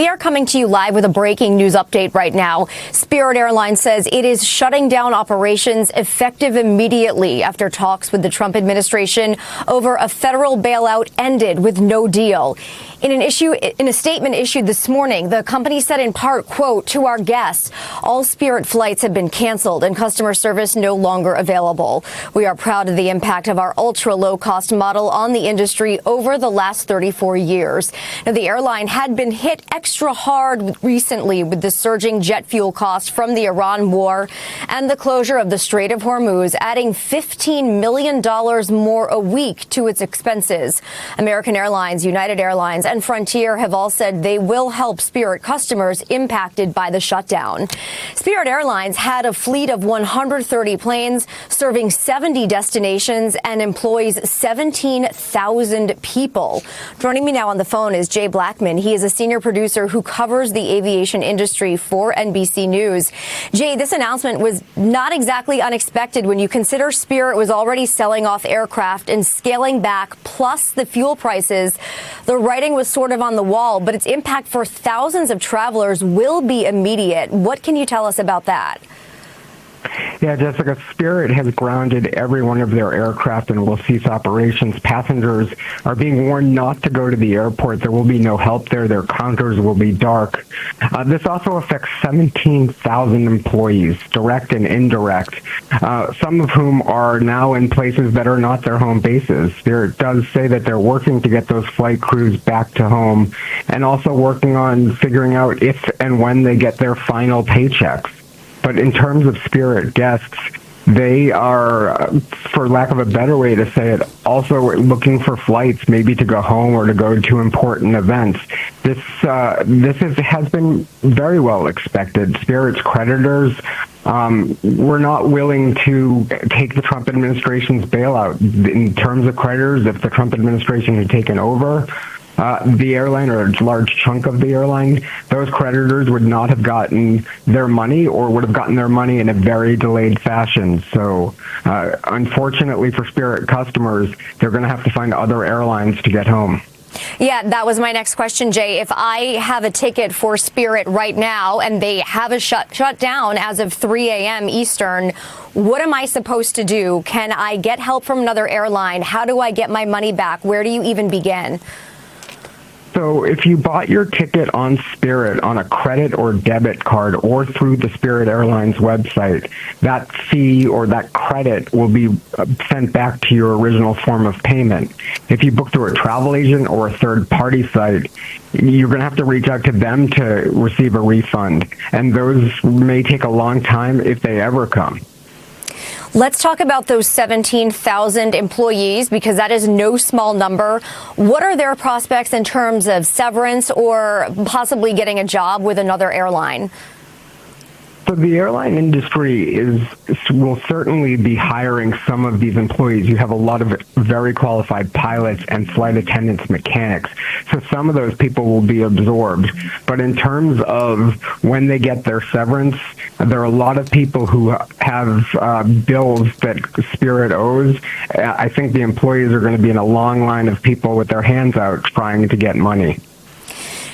We are coming to you live with a breaking news update right now. Spirit Airlines says it is shutting down operations effective immediately after talks with the Trump administration over a federal bailout ended with no deal. In a statement issued this morning, the company said in part, quote, "To our guests, all Spirit flights have been canceled and customer service no longer available. We are proud of the impact of our ultra low cost model on the industry over the last 34 years. Now, the airline had been hit extra hard recently with the surging jet fuel costs from the Iran war and the closure of the Strait of Hormuz, adding $15 million more a week to its expenses. American Airlines, United Airlines, and Frontier have all said they will help Spirit customers impacted by the shutdown. Spirit Airlines had a fleet of 130 planes serving 70 destinations and employs 17,000 people. Joining me now on the phone is Jay Blackman. He is a senior producer who covers the aviation industry for NBC News. Jay, this announcement was not exactly unexpected when you consider Spirit was already selling off aircraft and scaling back, plus the fuel prices. The writing was sort of on the wall, but its impact for thousands of travelers will be immediate. What can you tell us about that? Yeah, Jessica, Spirit has grounded every one of their aircraft and will cease operations. Passengers are being warned not to go to the airport. There will be no help there. Their counters will be dark. This also affects 17,000 employees, direct and indirect, some of whom are now in places that are not their home bases. Spirit does say that they're working to get those flight crews back to home and also working on figuring out if and when they get their final paychecks. But in terms of Spirit guests, they are, for lack of a better way to say it, also looking for flights maybe to go home or to go to important events. This has been very well expected. Spirit's creditors were not willing to take the Trump administration's bailout. In terms of creditors, if the Trump administration had taken over the airline, or a large chunk of the airline, those creditors would not have gotten their money, or would have gotten their money in a very delayed fashion. So unfortunately for Spirit customers, they're going to have to find other airlines to get home. Yeah, that was my next question, Jay. If I have a ticket for Spirit right now and they have a shut down as of 3 a.m. Eastern, what am I supposed to do? Can I get help from another airline? How do I get my money back? Where do you even begin? So if you bought your ticket on Spirit on a credit or debit card or through the Spirit Airlines website, that fee or that credit will be sent back to your original form of payment. If you book through a travel agent or a third-party site, you're going to have to reach out to them to receive a refund. And those may take a long time if they ever come. Let's talk about those 17,000 employees, because that is no small number. What are their prospects in terms of severance or possibly getting a job with another airline? So the airline industry will certainly be hiring some of these employees. You have a lot of very qualified pilots and flight attendants, mechanics. So some of those people will be absorbed. But in terms of when they get their severance, there are a lot of people who have bills that Spirit owes. I think the employees are going to be in a long line of people with their hands out trying to get money.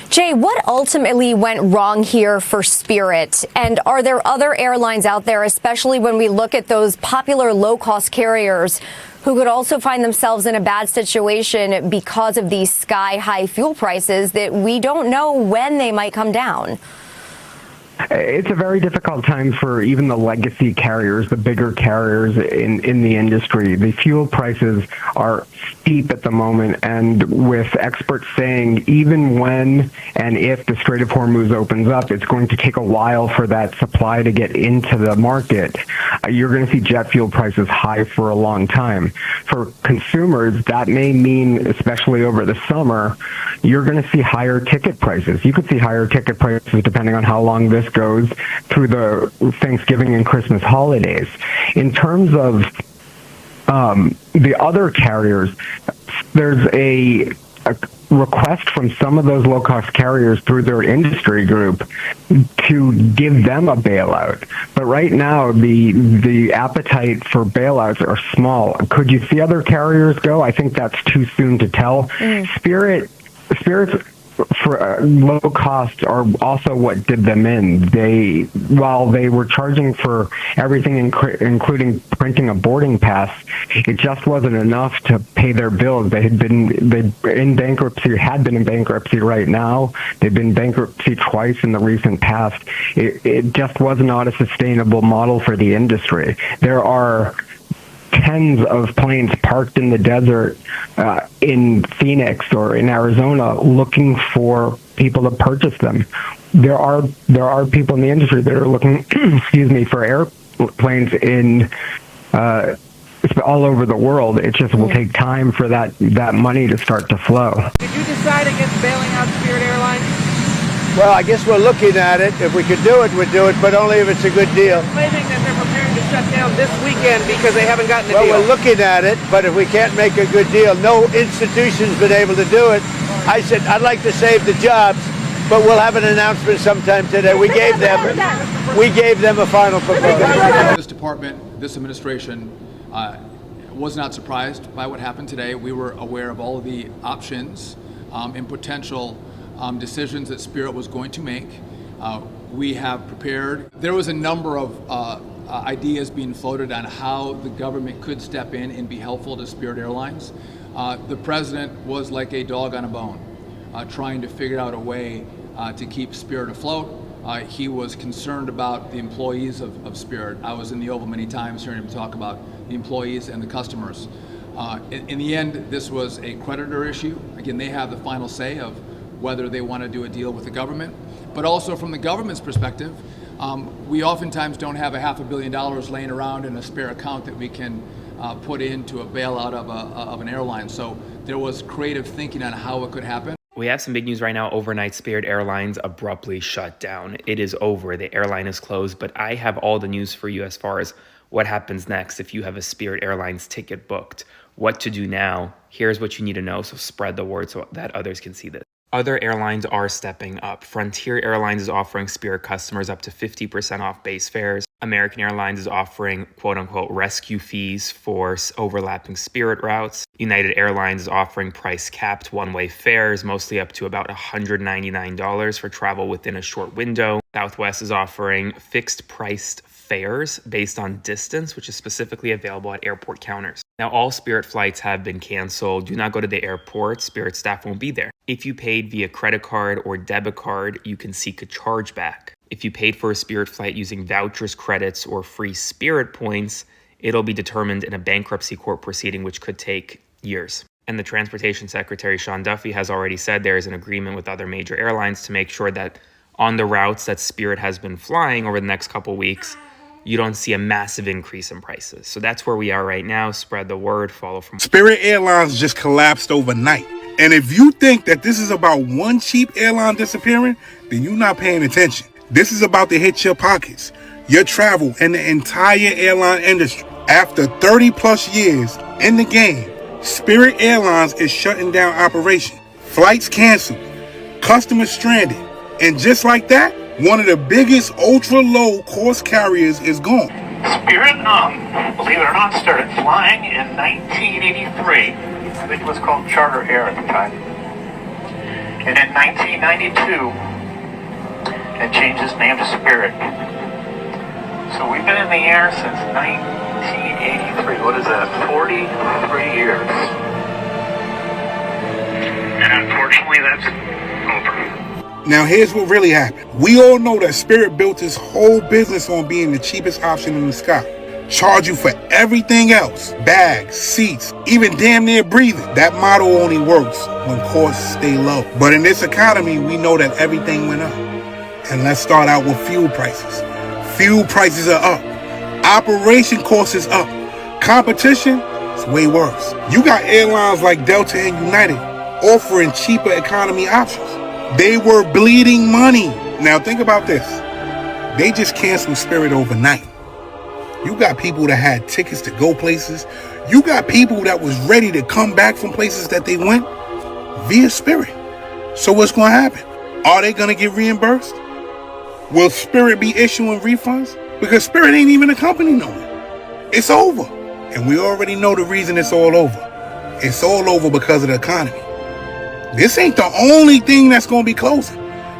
Jay, what ultimately went wrong here for Spirit? And are there other airlines out there, especially when we look at those popular low-cost carriers, who could also find themselves in a bad situation because of these sky-high fuel prices that we don't know when they might come down? It's a very difficult time for even the legacy carriers, the bigger carriers in the industry. The fuel prices are steep at the moment, and with experts saying even when and if the Strait of Hormuz opens up, it's going to take a while for that supply to get into the market. You're going to see jet fuel prices high for a long time. For consumers, that may mean, especially over the summer, you're going to see higher ticket prices. You could see higher ticket prices depending on how long this goes through the Thanksgiving and Christmas holidays. In terms of the other carriers, there's a request from some of those low-cost carriers through their industry group to give them a bailout. But right now, the appetite for bailouts are small. Could you see other carriers go? I think that's too soon to tell. Spirit's for low cost are also what did them in. While they were charging for everything, including printing a boarding pass, it just wasn't enough to pay their bills. They had been in bankruptcy right now. They've been bankruptcy twice in the recent past. It just was not a sustainable model for the industry. There are tens of planes parked in the desert in Phoenix or in Arizona looking for people to purchase them. There are people in the industry that are looking for airplanes in all over the world. It just will take time for that money to start to flow. Did you decide against bailing out Spirit Airlines? Well, I guess we're looking at it. If we could do it, we'd do it, but only if it's a good deal. Claiming that they're preparing to shut down this weekend because they haven't gotten a deal. Well, we're looking at it, but if we can't make a good deal, no institution's been able to do it. I said, I'd like to save the jobs, but we'll have an announcement sometime today. We gave them a final proposal. This department, this administration, was not surprised by what happened today. We were aware of all of the options and potential decisions that Spirit was going to make. We have prepared. There was a number of ideas being floated on how the government could step in and be helpful to Spirit Airlines. The president was like a dog on a bone, trying to figure out a way to keep Spirit afloat. He was concerned about the employees of Spirit. I was in the Oval many times hearing him talk about the employees and the customers. In the end, this was a creditor issue. Again, they have the final say of whether they want to do a deal with the government. But also from the government's perspective, we oftentimes don't have $500 million laying around in a spare account that we can put into a bailout of an airline. So there was creative thinking on how it could happen. We have some big news right now. Overnight, Spirit Airlines abruptly shut down. It is over. The airline is closed, but I have all the news for you as far as what happens next if you have a Spirit Airlines ticket booked. What to do now. Here's what you need to know, so spread the word so that others can see this. Other airlines are stepping up. Frontier Airlines is offering Spirit customers up to 50% off base fares. American Airlines is offering quote-unquote rescue fees for overlapping Spirit routes. United Airlines is offering price-capped one-way fares, mostly up to about $199 for travel within a short window. Southwest is offering fixed-priced fares based on distance, which is specifically available at airport counters. Now, all Spirit flights have been canceled. Do not go to the airport. Spirit staff won't be there. If you paid via credit card or debit card, you can seek a chargeback. If you paid for a Spirit flight using vouchers, credits, or free Spirit points, it'll be determined in a bankruptcy court proceeding, which could take years. And the Transportation Secretary, Sean Duffy, has already said there is an agreement with other major airlines to make sure that on the routes that Spirit has been flying over the next couple weeks, you don't see a massive increase in prices. So that's where we are right now. Spread the word, follow from. Spirit Airlines just collapsed overnight. And if you think that this is about one cheap airline disappearing, then you're not paying attention. This is about to hit your pockets, your travel, and the entire airline industry. After 30 plus years in the game, Spirit Airlines is shutting down operation. Flights canceled, customers stranded. And just like that, one of the biggest ultra-low cost carriers is gone. Spirit, believe it or not, started flying in 1983. I think it was called Charter Air at the time. And in 1992, it changed its name to Spirit. So we've been in the air since 1983. What is that? 43 years. And unfortunately, that's over. Now, here's what really happened. We all know that Spirit built its whole business on being the cheapest option in the sky. Charge you for everything else. Bags, seats, even damn near breathing. That model only works when costs stay low. But in this economy, we know that everything went up. And let's start out with fuel prices. Fuel prices are up. Operation costs is up. Competition is way worse. You got airlines like Delta and United offering cheaper economy options. They were bleeding money. Now think about this. They just canceled Spirit overnight. You got people that had tickets to go places. You got people that was ready to come back from places that they went via Spirit. So what's going to happen? Are they going to get reimbursed? Will Spirit be issuing refunds? Because Spirit ain't even a company no more. It's over. And we already know the reason it's all over. It's all over because of the economy. This ain't the only thing that's going to be closing.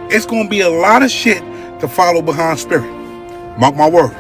It's going to be a lot of shit to follow behind Spirit. Mark my words.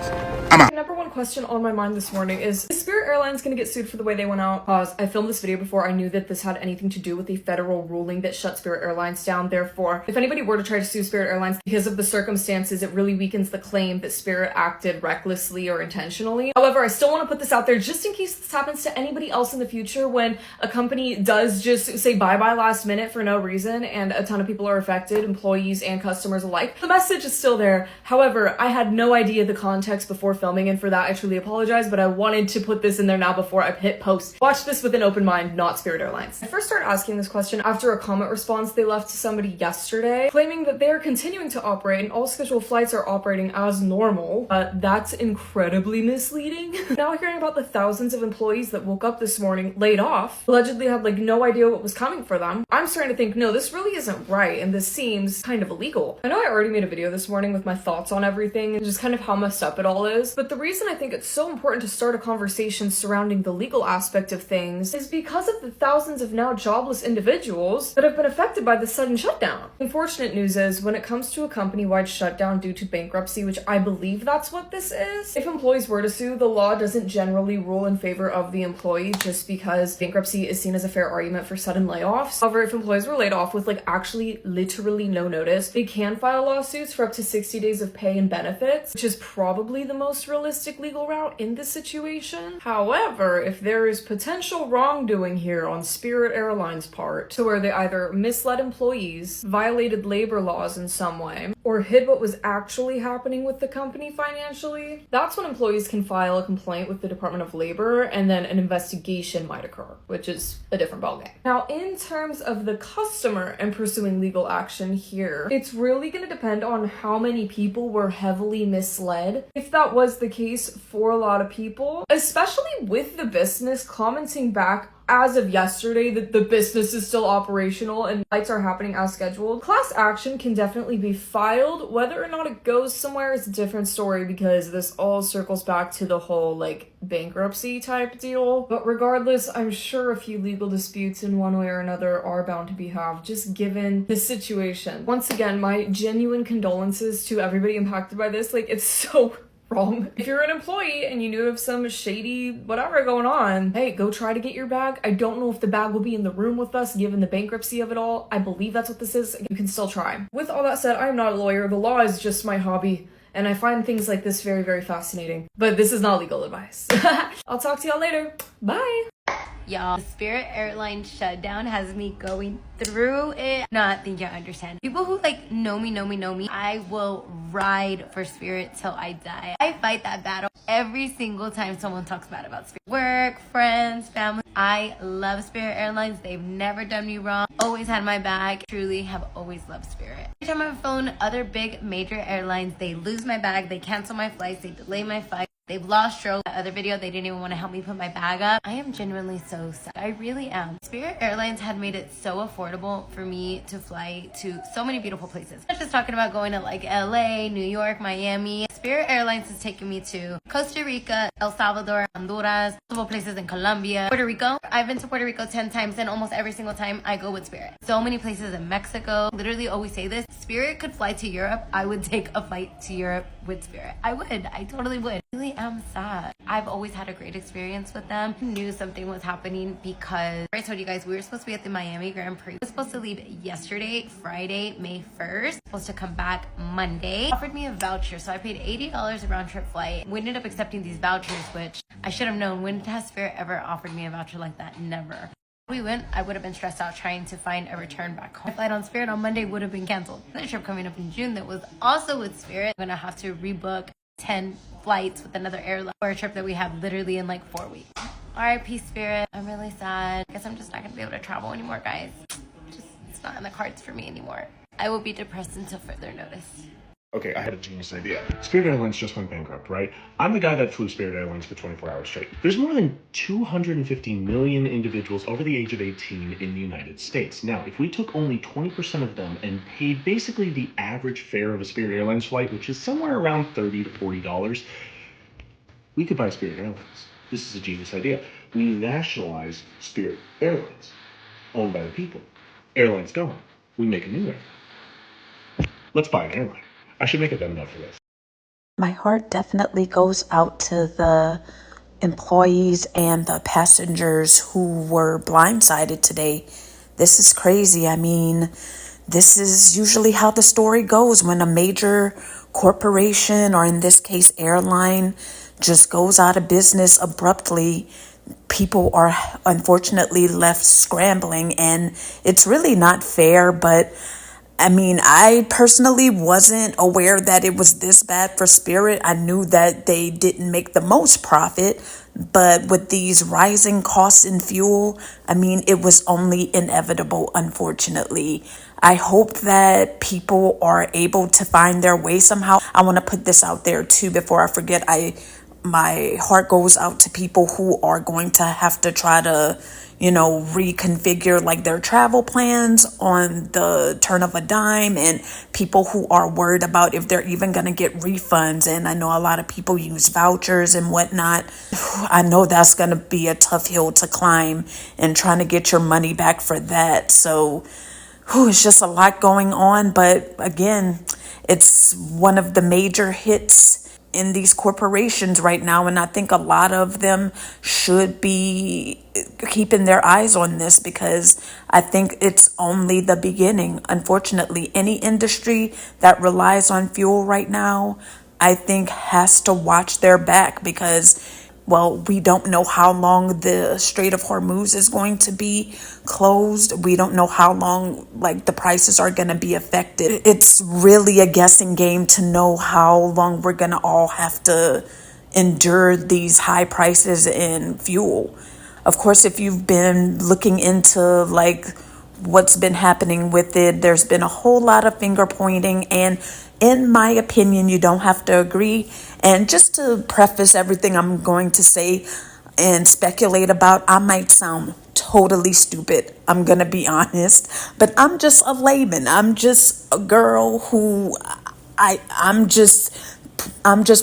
I'm out. Number one question on my mind this morning is Spirit Airlines going to get sued for the way they went out? Pause. I filmed this video before I knew that this had anything to do with a federal ruling that shut Spirit Airlines down. Therefore, if anybody were to try to sue Spirit Airlines because of the circumstances, it really weakens the claim that Spirit acted recklessly or intentionally. However, I still want to put this out there just in case this happens to anybody else in the future when a company does just say bye-bye last minute for no reason and a ton of people are affected, employees and customers alike. The message is still there. However, I had no idea the context before filming, and for that I truly apologize, but I wanted to put this in there now before I hit post. Watch this with an open mind, not Spirit Airlines. I first started asking this question after a comment response they left to somebody yesterday claiming that they are continuing to operate and all scheduled flights are operating as normal. That's incredibly misleading. Now hearing about the thousands of employees that woke up this morning laid off, allegedly had like no idea what was coming for them, I'm starting to think, no, this really isn't right and this seems kind of illegal. I know I already made a video this morning with my thoughts on everything and just kind of how messed up it all is, but the reason I think it's so important to start a conversation surrounding the legal aspect of things is because of the thousands of now jobless individuals that have been affected by the sudden shutdown. Unfortunate news is when it comes to a company-wide shutdown due to bankruptcy, which I believe that's what this is, if employees were to sue, the law doesn't generally rule in favor of the employee just because bankruptcy is seen as a fair argument for sudden layoffs. However, if employees were laid off with like actually literally no notice, they can file lawsuits for up to 60 days of pay and benefits, which is probably the most realistic legal route in this situation. However, if there is potential wrongdoing here on Spirit Airlines' part, to where they either misled employees, violated labor laws in some way, or hid what was actually happening with the company financially, that's when employees can file a complaint with the Department of Labor and then an investigation might occur, which is a different ballgame. Now, in terms of the customer and pursuing legal action here, it's really going to depend on how many people were heavily misled. If that was the case for a lot of people, especially with the business commenting back as of yesterday that the business is still operational and flights are happening as scheduled, class action can definitely be filed. Whether or not it goes somewhere is a different story because this all circles back to the whole like bankruptcy type deal. But regardless, I'm sure a few legal disputes in one way or another are bound to be had just given the situation. Once again, my genuine condolences to everybody impacted by this. Like, it's so wrong. If you're an employee and you knew of some shady whatever going on, hey, go try to get your bag. I don't know if the bag will be in the room with us given the bankruptcy of it all. I believe that's what this is. You can still try. With all that said, I am not a lawyer. The law is just my hobby and I find things like this very, very fascinating. But this is not legal advice. I'll talk to y'all later. Bye. Y'all, the Spirit Airlines shutdown has me going through it. Not think y'all understand. People who like know me. I will ride for Spirit till I die. I fight that battle every single time someone talks bad about Spirit. Work, friends, family. I love Spirit Airlines. They've never done me wrong. Always had my back. Truly have always loved Spirit. Every time I've flown other big major airlines, they lose my bag. They cancel my flights. They delay my flight. They've lost Stroke. That other video, they didn't even want to help me put my bag up. I am genuinely so sad. I really am. Spirit Airlines had made it so affordable for me to fly to so many beautiful places. I'm just talking about going to like LA, New York, Miami. Spirit Airlines has taken me to Costa Rica, El Salvador, Honduras, multiple places in Colombia, Puerto Rico. I've been to Puerto Rico 10 times and almost every single time I go with Spirit. So many places in Mexico. Literally always say this. Spirit could fly to Europe. I would take a flight to Europe with Spirit. I would. I totally would. I really am sad. I've always had a great experience with them. I knew something was happening because I told you guys we were supposed to be at the Miami Grand Prix. I was supposed to leave yesterday, Friday, May 1st. Supposed to come back Monday. Offered me a voucher, so I paid $80 a round trip flight. We ended up accepting these vouchers, which I should have known. When has Spirit ever offered me a voucher like that? Never. We went, I would have been stressed out trying to find a return back home. My flight on Spirit on Monday would have been canceled. Another trip coming up in June that was also with Spirit. I'm gonna have to rebook 10 flights with another airline for a trip that we have literally in like 4 weeks. RIP Spirit. I'm really sad. I guess I'm just not gonna be able to travel anymore, guys. It's not in the cards for me anymore. I will be depressed until further notice. Okay, I had a genius idea. Spirit Airlines just went bankrupt, right? I'm the guy that flew Spirit Airlines for 24 hours straight. There's more than 250 million individuals over the age of 18 in the United States. Now, if we took only 20% of them and paid basically the average fare of a Spirit Airlines flight, which is somewhere around $30 to $40, we could buy Spirit Airlines. This is a genius idea. We nationalize Spirit Airlines, owned by the people. Airline's gone. We make a new airline. Let's buy an airline. I should make a demo for this. My heart definitely goes out to the employees and the passengers who were blindsided today. This is crazy. I mean, this is usually how the story goes when a major corporation, or in this case, airline, just goes out of business abruptly. People are unfortunately left scrambling, and it's really not fair, but I mean, I personally wasn't aware that it was this bad for Spirit. I knew that they didn't make the most profit, but with these rising costs in fuel, I mean, it was only inevitable, unfortunately. I hope that people are able to find their way somehow. I want to put this out there too before I forget. My heart goes out to people who are going to have to try to, reconfigure like their travel plans on the turn of a dime, and people who are worried about if they're even going to get refunds. And I know a lot of people use vouchers and whatnot. I know that's going to be a tough hill to climb, and trying to get your money back for that. So it's just a lot going on. But again, it's one of the major hits in these corporations right now, and I think a lot of them should be keeping their eyes on this, because I think it's only the beginning. Unfortunately, any industry that relies on fuel right now, I think, has to watch their back, because we don't know how long the Strait of Hormuz is going to be closed. We don't know how long the prices are going to be affected. It's really a guessing game to know how long we're going to all have to endure these high prices in fuel. Of course, if you've been looking into what's been happening with it, there's been a whole lot of finger pointing, and in my opinion, you don't have to agree. And just to preface everything I'm going to say and speculate about, I might sound totally stupid. I'm going to be honest, but I'm just a layman. I'm just a girl who I'm just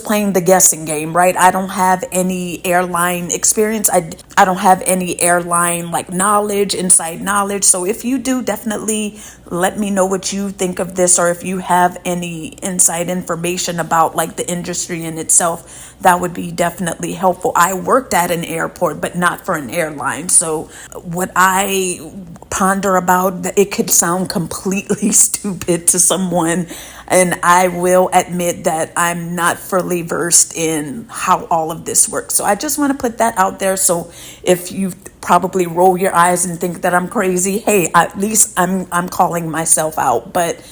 playing the guessing game, right? I don't have any airline experience. I don't have any airline inside knowledge. So if you do, definitely let me know what you think of this, or if you have any inside information about the industry in itself, that would be definitely helpful. I worked at an airport, but not for an airline. So what I ponder about, it could sound completely stupid to someone, and I will admit that I'm not fully versed in how all of this works. So I just want to put that out there. So if you probably roll your eyes and think that I'm crazy, hey, at least I'm calling myself out. But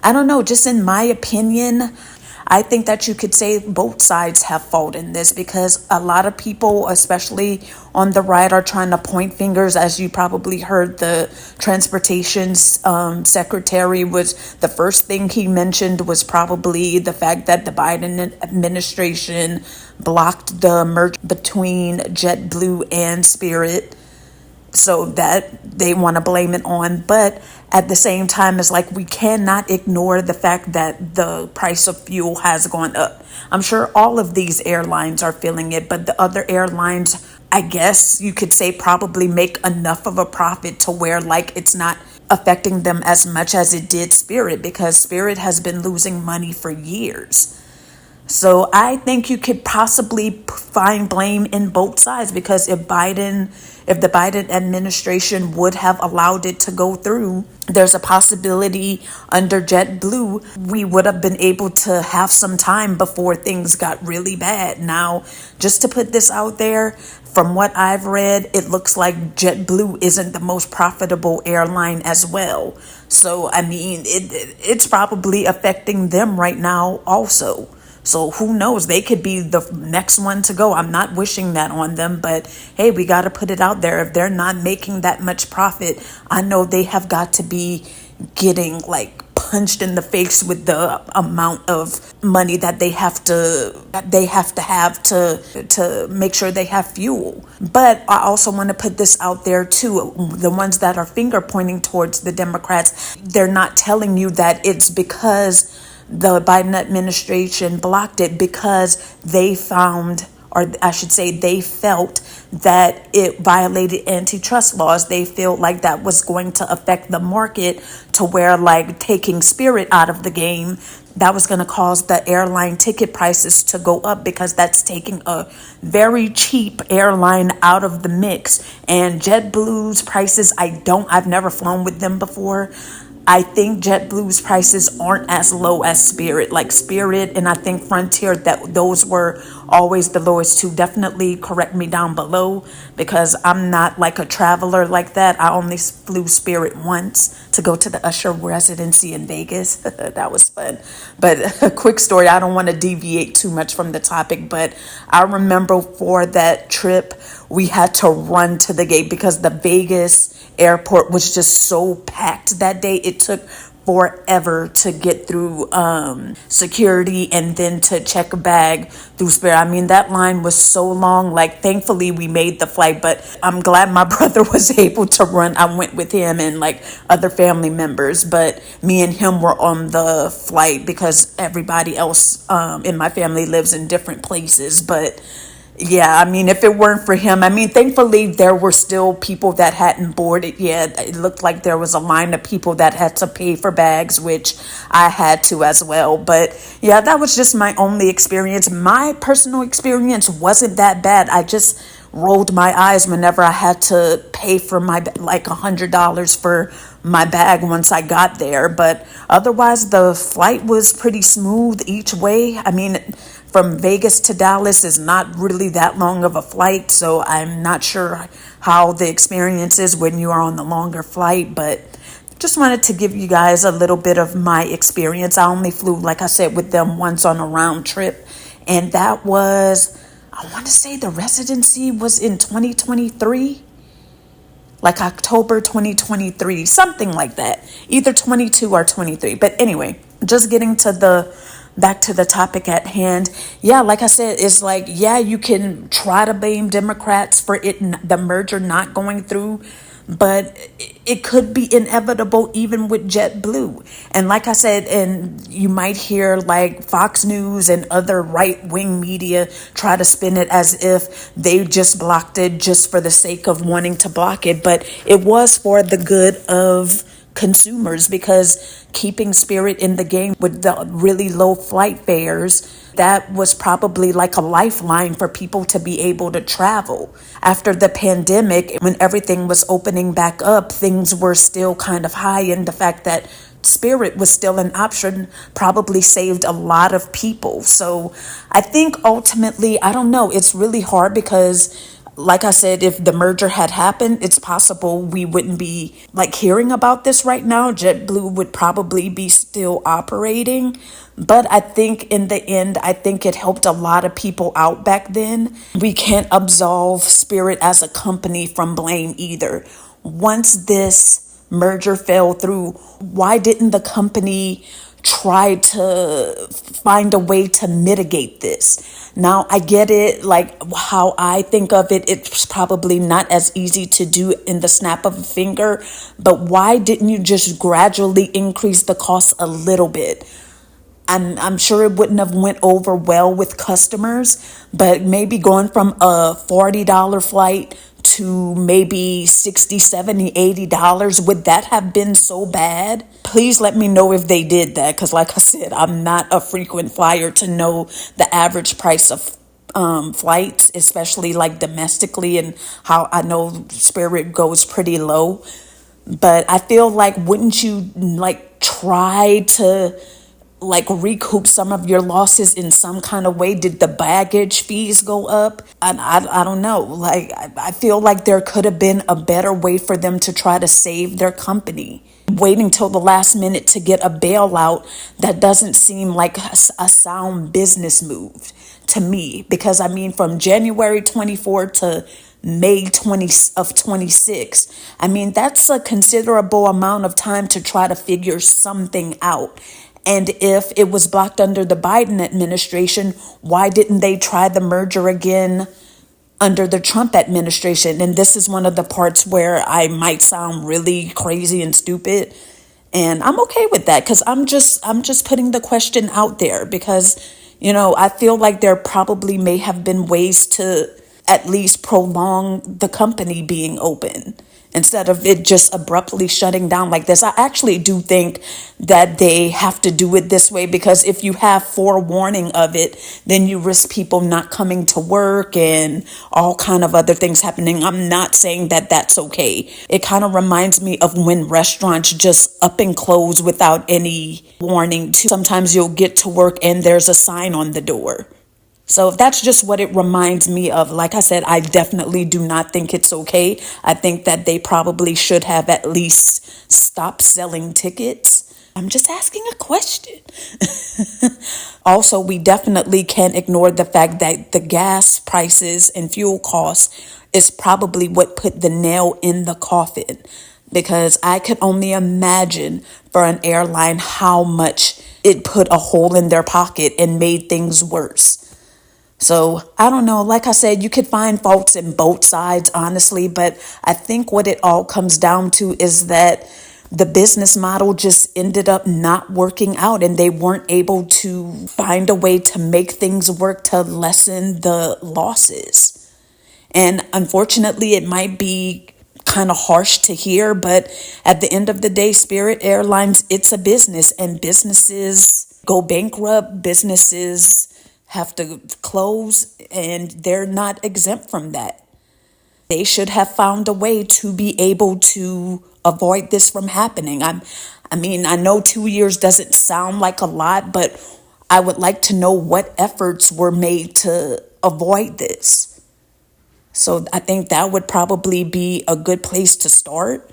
I don't know, just in my opinion, I think that you could say both sides have fault in this, because a lot of people, especially on the right, are trying to point fingers. As you probably heard, the transportation secretary, was the first thing he mentioned was probably the fact that the Biden administration blocked the merger between JetBlue and Spirit, so that they want to blame it on. But at the same time, it's we cannot ignore the fact that the price of fuel has gone up. I'm sure all of these airlines are feeling it, but the other airlines, I guess you could say, probably make enough of a profit to where it's not affecting them as much as it did Spirit, because Spirit has been losing money for years. So I think you could possibly find blame in both sides, because if the Biden administration would have allowed it to go through, there's a possibility under JetBlue we would have been able to have some time before things got really bad. Now, just to put this out there, from what I've read, it looks like JetBlue isn't the most profitable airline as well. So, I mean, it's probably affecting them right now also. So who knows? They could be the next one to go. I'm not wishing that on them, but hey, we got to put it out there. If they're not making that much profit, I know they have got to be getting punched in the face with the amount of money that they have to make sure they have fuel. But I also want to put this out there too. The ones that are finger pointing towards the Democrats, they're not telling you that it's because the Biden administration blocked it because they found or I should say they felt that it violated antitrust laws. They felt like that was going to affect the market to where, like, taking Spirit out of the game, that was going to cause the airline ticket prices to go up, because that's taking a very cheap airline out of the mix. And JetBlue's prices, I've never flown with them before. I think JetBlue's prices aren't as low as Spirit. Like Spirit and I think Frontier, that those were always the lowest too. Definitely correct me down below, because I'm not like a traveler like that. I only flew Spirit once to go to the Usher residency in Vegas. That was fun. But a quick story, I don't want to deviate too much from the topic, but I remember for that trip, we had to run to the gate because the Vegas airport was just so packed that day. It took forever to get through security and then to check a bag through Spirit. I mean, that line was so long. Like, thankfully we made the flight, but I'm glad my brother was able to run. I went with him and like other family members, but me and him were on the flight because everybody else in my family lives in different places. But yeah, I mean, if it weren't for him, I mean, thankfully there were still people that hadn't boarded yet. It looked like there was a line of people that had to pay for bags, which I had to as well. But yeah, that was just my only experience. My personal experience wasn't that bad. I just rolled my eyes whenever I had to pay for my, like $100 for my bag once I got there. But otherwise, the flight was pretty smooth each way. I mean, from Vegas to Dallas is not really that long of a flight, so I'm not sure how the experience is when you are on the longer flight, but just wanted to give you guys a little bit of my experience. I only flew, like I said, with them once on a round trip, and that was, I want to say the residency was in 2023, like October 2023, something like that, either 22 or 23. But anyway, just getting to back to the topic at hand. Yeah, like I said, it's like, yeah, you can try to blame Democrats for the merger not going through, but it could be inevitable even with JetBlue. And like I said, and you might hear like Fox News and other right-wing media try to spin it as if they just blocked it just for the sake of wanting to block it, but it was for the good of consumers, because keeping Spirit in the game with the really low flight fares, that was probably like a lifeline for people to be able to travel. After the pandemic, when everything was opening back up, things were still kind of high, and the fact that Spirit was still an option probably saved a lot of people. So I think ultimately, I don't know, it's really hard because, like I said, if the merger had happened, it's possible we wouldn't be like hearing about this right now. JetBlue would probably be still operating. But I think in the end, I think it helped a lot of people out back then. We can't absolve Spirit as a company from blame either. Once this merger fell through, why didn't the company try to find a way to mitigate this? Now, I get it, like how I think of it, it's probably not as easy to do in the snap of a finger, but why didn't you just gradually increase the cost a little bit? I'm sure it wouldn't have went over well with customers, but maybe going from a $40 flight to maybe $60, $70, $80, would that have been so bad? Please let me know if they did that, because like I said, I'm not a frequent flyer to know the average price of flights, especially like domestically, and how I know Spirit goes pretty low. But I feel like, wouldn't you like try to like recoup some of your losses in some kind of way? Did the baggage fees go up? I don't know. Like, I feel like there could have been a better way for them to try to save their company. Waiting till the last minute to get a bailout, that doesn't seem like a sound business move to me. Because I mean, from January 24 to May 20 of 26, I mean, that's a considerable amount of time to try to figure something out. And if it was blocked under the Biden administration, why didn't they try the merger again under the Trump administration? And this is one of the parts where I might sound really crazy and stupid. And I'm okay with that, because I'm just putting the question out there, because I feel like there probably may have been ways to at least prolong the company being open instead of it just abruptly shutting down like this. I actually do think that they have to do it this way, because if you have forewarning of it, then you risk people not coming to work and all kind of other things happening. I'm not saying that that's okay. It kind of reminds me of when restaurants just up and close without any warning too. Sometimes you'll get to work and there's a sign on the door. So that's just what it reminds me of. Like I said, I definitely do not think it's okay. I think that they probably should have at least stopped selling tickets. I'm just asking a question. Also, we definitely can't ignore the fact that the gas prices and fuel costs is probably what put the nail in the coffin, because I could only imagine for an airline how much it put a hole in their pocket and made things worse. So I don't know. Like I said, you could find faults in both sides, honestly, but I think what it all comes down to is that the business model just ended up not working out, and they weren't able to find a way to make things work to lessen the losses. And unfortunately, it might be kind of harsh to hear, but at the end of the day, Spirit Airlines, it's a business, and businesses go bankrupt, businesses have to close, and they're not exempt from that. They should have found a way to be able to avoid this from happening. I mean, I know 2 years doesn't sound like a lot, but I would like to know what efforts were made to avoid this. So I think that would probably be a good place to start.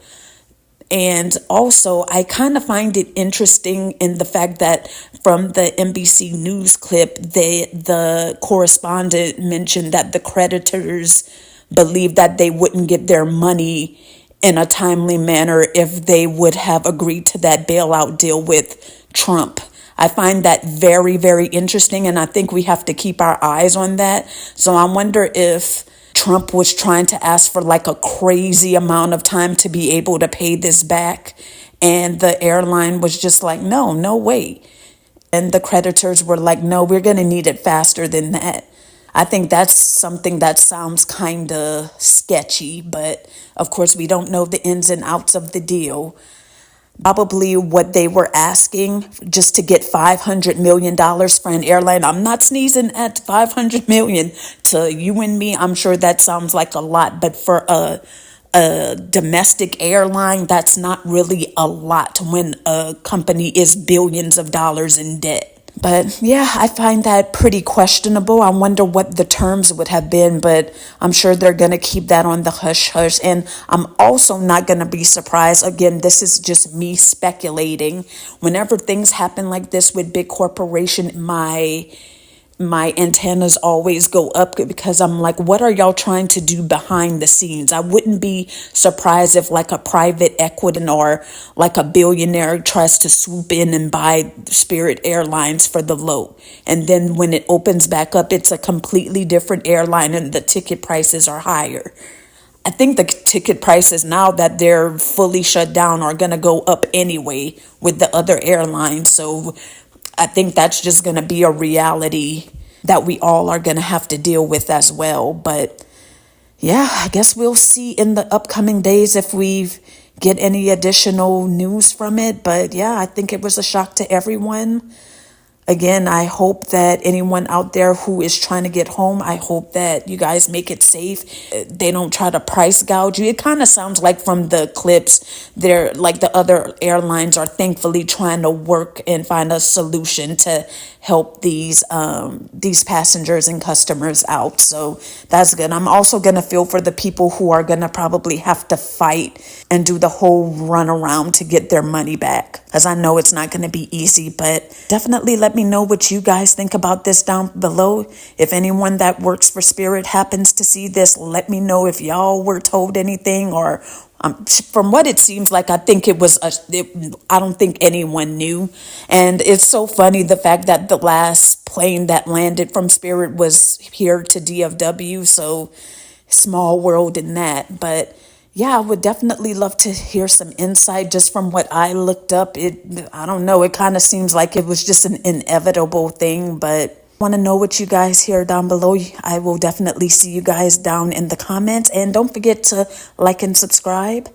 And also, I kind of find it interesting in the fact that from the NBC News clip, the correspondent mentioned that the creditors believed that they wouldn't get their money in a timely manner if they would have agreed to that bailout deal with Trump. I find that very, very interesting, and I think we have to keep our eyes on that. So I wonder if Trump was trying to ask for like a crazy amount of time to be able to pay this back, and the airline was just like, no way. And the creditors were like, no, we're going to need it faster than that. I think that's something that sounds kind of sketchy, but of course we don't know the ins and outs of the deal. Probably what they were asking just to get $500 million for an airline. I'm not sneezing at $500 million. To you and me, I'm sure that sounds like a lot, but for a domestic airline, that's not really a lot when a company is billions of dollars in debt. But yeah, I find that pretty questionable. I wonder what the terms would have been, but I'm sure they're going to keep that on the hush hush. And I'm also not going to be surprised. Again, this is just me speculating. Whenever things happen like this with big corporation, my antennas always go up, because I'm like, what are y'all trying to do behind the scenes? I wouldn't be surprised if like a private equity or like a billionaire tries to swoop in and buy Spirit Airlines for the low. And then when it opens back up, it's a completely different airline and the ticket prices are higher. I think the ticket prices now that they're fully shut down are going to go up anyway with the other airlines. So I think that's just going to be a reality that we all are going to have to deal with as well. But yeah, I guess we'll see in the upcoming days if we get any additional news from it. But yeah, I think it was a shock to everyone. Again, I hope that anyone out there who is trying to get home, I hope that you guys make it safe. They don't try to price gouge you. It kind of sounds like from the clips, they're like the other airlines are thankfully trying to work and find a solution to help these passengers and customers out. So that's good. I'm also going to feel for the people who are going to probably have to fight and do the whole runaround to get their money back, because I know it's not going to be easy. But definitely let me know what you guys think about this down below. If anyone that works for Spirit happens to see this, let me know if y'all were told anything, or from what it seems like, I think I don't think anyone knew. And it's so funny, the fact that the last plane that landed from Spirit was here to DFW. So small world in that. But yeah, I would definitely love to hear some insight just from what I looked up. I don't know, it kind of seems like it was just an inevitable thing, but Want to know what you guys hear down below. I will definitely see you guys down in the comments. And don't forget to like and subscribe,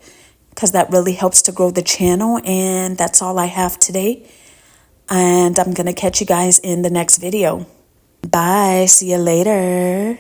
because that really helps to grow the channel. And that's all I have today. And I'm going to catch you guys in the next video. Bye. See you later.